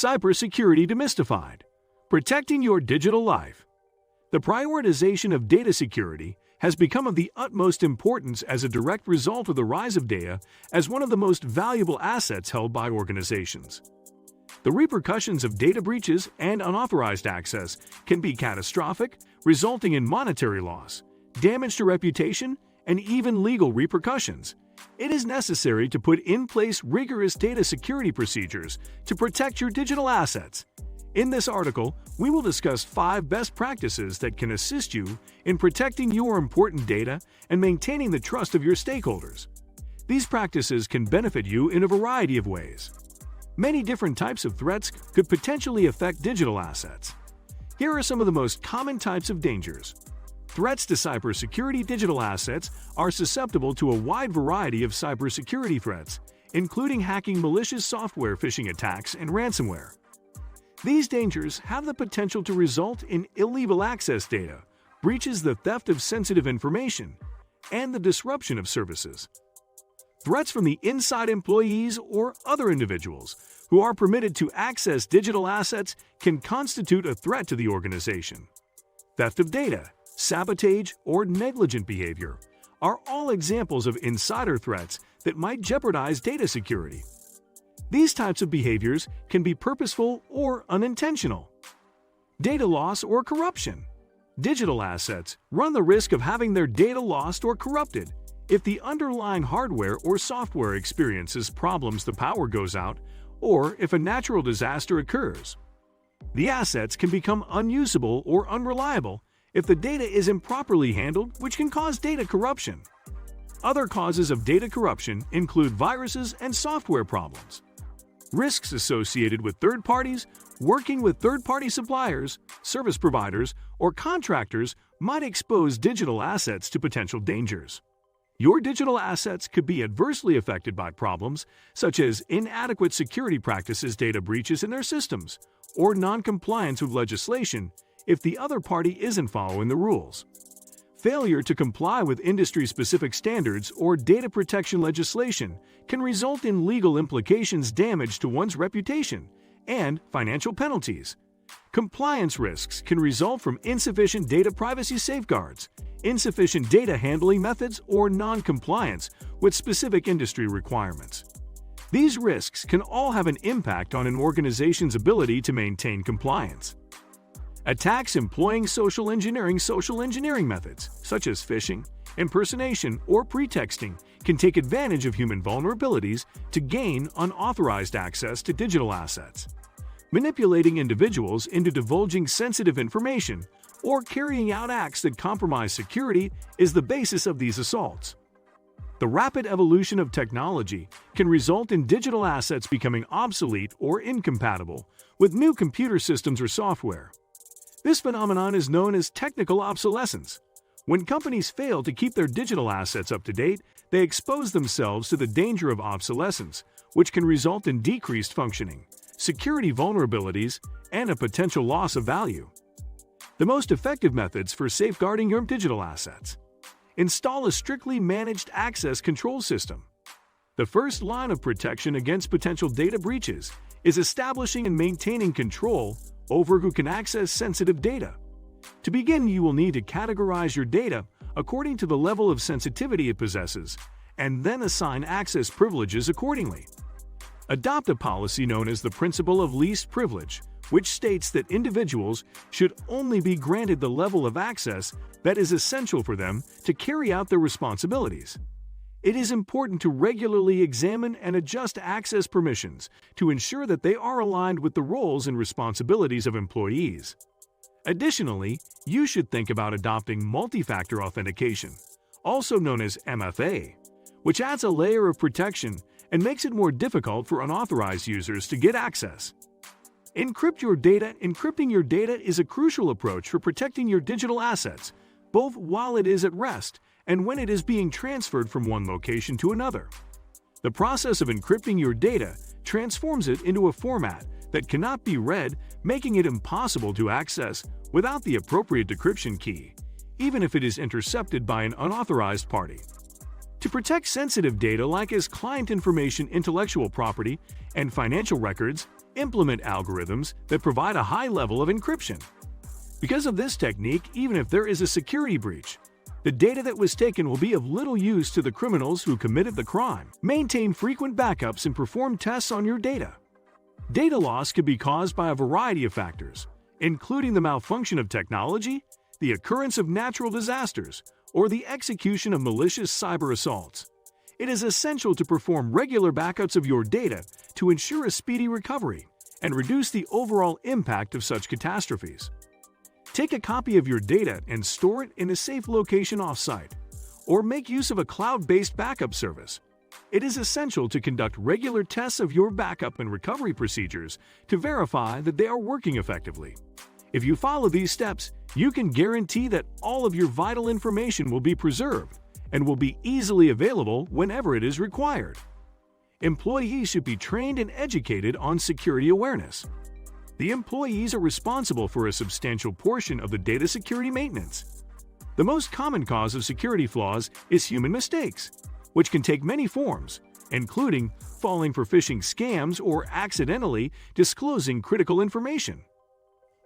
Cybersecurity Demystified. Protecting your digital life. The prioritization of data security has become of the utmost importance as a direct result of the rise of data as one of the most valuable assets held by organizations. The repercussions of data breaches and unauthorized access can be catastrophic, resulting in monetary loss, damage to reputation, and even legal repercussions. It is necessary to put in place rigorous data security procedures to protect your digital assets. In this article, we will discuss 5 best practices that can assist you in protecting your important data and maintaining the trust of your stakeholders. These practices can benefit you in a variety of ways. Many different types of threats could potentially affect digital assets. Here are some of the most common types of dangers. Threats to cybersecurity. Digital assets are susceptible to a wide variety of cybersecurity threats, including hacking, malicious software, phishing attacks, and ransomware. These dangers have the potential to result in illegal access data, breaches, the theft of sensitive information, and the disruption of services. Threats from the inside. Employees or other individuals who are permitted to access digital assets can constitute a threat to the organization. Theft of data, sabotage, or negligent behavior are all examples of insider threats that might jeopardize data security. These types of behaviors can be purposeful or unintentional. Data loss or corruption. Digital assets run the risk of having their data lost or corrupted if the underlying hardware or software experiences problems, the power goes out, or if a natural disaster occurs. The assets can become unusable or unreliable if the data is improperly handled, which can cause data corruption. Other causes of data corruption include viruses and software problems. Risks associated with third parties. Working with third-party suppliers, service providers, or contractors might expose digital assets to potential dangers. Your digital assets could be adversely affected by problems such as inadequate security practices, data breaches in their systems, or non-compliance with legislation if the other party isn't following the rules. Failure to comply with industry-specific standards or data protection legislation can result in legal implications, damage to one's reputation, and financial penalties. Compliance risks can result from insufficient data privacy safeguards, insufficient data handling methods, or non-compliance with specific industry requirements. These risks can all have an impact on an organization's ability to maintain compliance. Attacks employing social engineering. Social engineering methods, such as phishing, impersonation, or pretexting, can take advantage of human vulnerabilities to gain unauthorized access to digital assets. Manipulating individuals into divulging sensitive information or carrying out acts that compromise security is the basis of these assaults. The rapid evolution of technology can result in digital assets becoming obsolete or incompatible with new computer systems or software. This phenomenon is known as technical obsolescence. When companies fail to keep their digital assets up to date, they expose themselves to the danger of obsolescence, which can result in decreased functioning, security vulnerabilities, and a potential loss of value. The most effective methods for safeguarding your digital assets. Install a strictly managed access control system. The first line of protection against potential data breaches is establishing and maintaining control over who can access sensitive data. To begin, you will need to categorize your data according to the level of sensitivity it possesses, and then assign access privileges accordingly. Adopt a policy known as the principle of least privilege, which states that individuals should only be granted the level of access that is essential for them to carry out their responsibilities. It is important to regularly examine and adjust access permissions to ensure that they are aligned with the roles and responsibilities of employees. Additionally, you should think about adopting multi-factor authentication, also known as MFA, which adds a layer of protection and makes it more difficult for unauthorized users to get access. Encrypt your data. Encrypting your data is a crucial approach for protecting your digital assets, both while it is at rest and when it is being transferred from one location to another. The process of encrypting your data transforms it into a format that cannot be read, making it impossible to access without the appropriate decryption key, even if it is intercepted by an unauthorized party. To protect sensitive data like as client information, intellectual property, and financial records, Implement algorithms that provide a high level of encryption. Because of this technique, even if there is a security breach, the data that was taken will be of little use to the criminals who committed the crime. Maintain frequent backups and perform tests on your data. Data loss could be caused by a variety of factors, including the malfunction of technology, the occurrence of natural disasters, or the execution of malicious cyber assaults. It is essential to perform regular backups of your data to ensure a speedy recovery and reduce the overall impact of such catastrophes. Take a copy of your data and store it in a safe location off-site, or make use of a cloud-based backup service. It is essential to conduct regular tests of your backup and recovery procedures to verify that they are working effectively. If you follow these steps, you can guarantee that all of your vital information will be preserved and will be easily available whenever it is required. Employees should be trained and educated on security awareness. The employees are responsible for a substantial portion of the data security maintenance. The most common cause of security flaws is human mistakes, which can take many forms, including falling for phishing scams or accidentally disclosing critical information.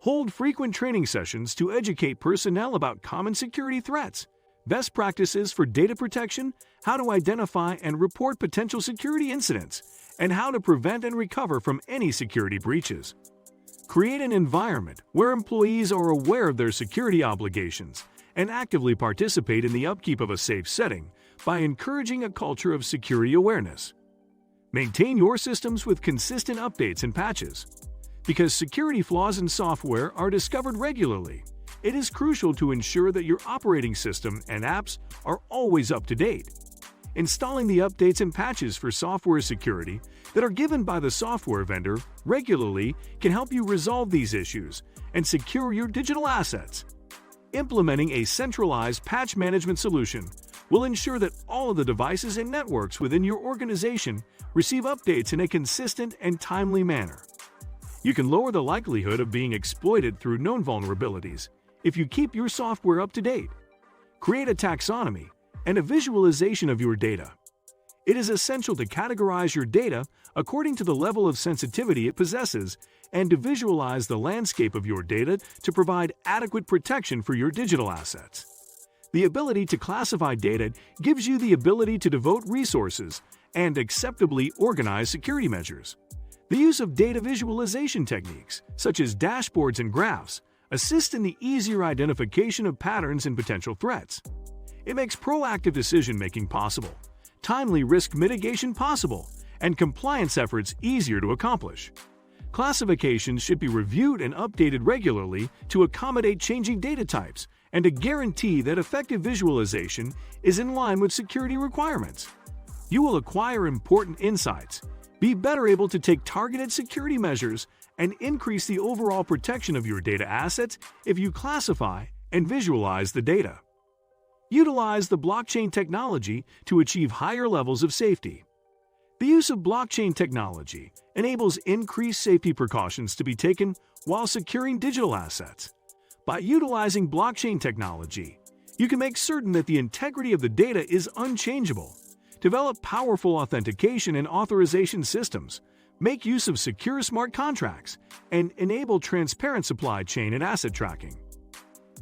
Hold frequent training sessions to educate personnel about common security threats, best practices for data protection, how to identify and report potential security incidents, and how to prevent and recover from any security breaches. Create an environment where employees are aware of their security obligations and actively participate in the upkeep of a safe setting by encouraging a culture of security awareness. Maintain your systems with consistent updates and patches. Because security flaws in software are discovered regularly, it is crucial to ensure that your operating system and apps are always up to date. Installing the updates and patches for software security that are given by the software vendor regularly can help you resolve these issues and secure your digital assets. Implementing a centralized patch management solution will ensure that all of the devices and networks within your organization receive updates in a consistent and timely manner. You can lower the likelihood of being exploited through known vulnerabilities if you keep your software up to date. Create a taxonomy and a visualization of your data. It is essential to categorize your data according to the level of sensitivity it possesses and to visualize the landscape of your data to provide adequate protection for your digital assets. The ability to classify data gives you the ability to devote resources and acceptably organize security measures. The use of data visualization techniques, such as dashboards and graphs, assist in the easier identification of patterns and potential threats. It makes proactive decision-making possible, timely risk mitigation possible, and compliance efforts easier to accomplish. Classifications should be reviewed and updated regularly to accommodate changing data types and to guarantee that effective visualization is in line with security requirements. You will acquire important insights, be better able to take targeted security measures, and increase the overall protection of your data assets if you classify and visualize the data. Utilize the blockchain technology to achieve higher levels of safety. The use of blockchain technology enables increased safety precautions to be taken while securing digital assets. By utilizing blockchain technology, you can make certain that the integrity of the data is unchangeable. Develop powerful authentication and authorization systems, make use of secure smart contracts, and enable transparent supply chain and asset tracking.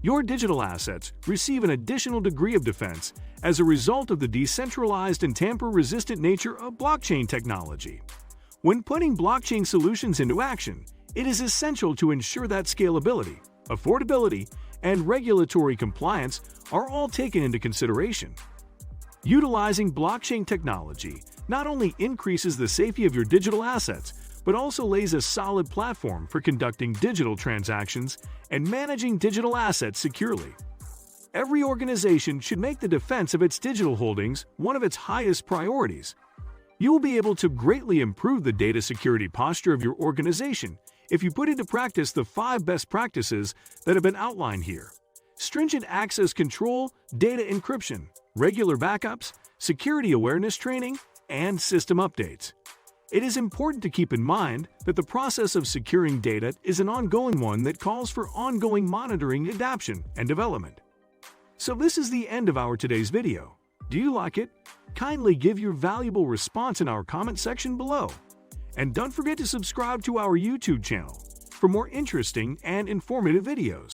Your digital assets receive an additional degree of defense as a result of the decentralized and tamper-resistant nature of blockchain technology. When putting blockchain solutions into action, it is essential to ensure that scalability, affordability, and regulatory compliance are all taken into consideration. Utilizing blockchain technology not only increases the safety of your digital assets, but also lays a solid platform for conducting digital transactions and managing digital assets securely. Every organization should make the defense of its digital holdings one of its highest priorities. You will be able to greatly improve the data security posture of your organization if you put into practice the 5 best practices that have been outlined here: stringent access control, data encryption, regular backups, security awareness training, and system updates. It is important to keep in mind that the process of securing data is an ongoing one that calls for ongoing monitoring, adaptation, and development. So this is the end of our today's video. Do you like it? Kindly give your valuable response in our comment section below. And don't forget to subscribe to our YouTube channel for more interesting and informative videos.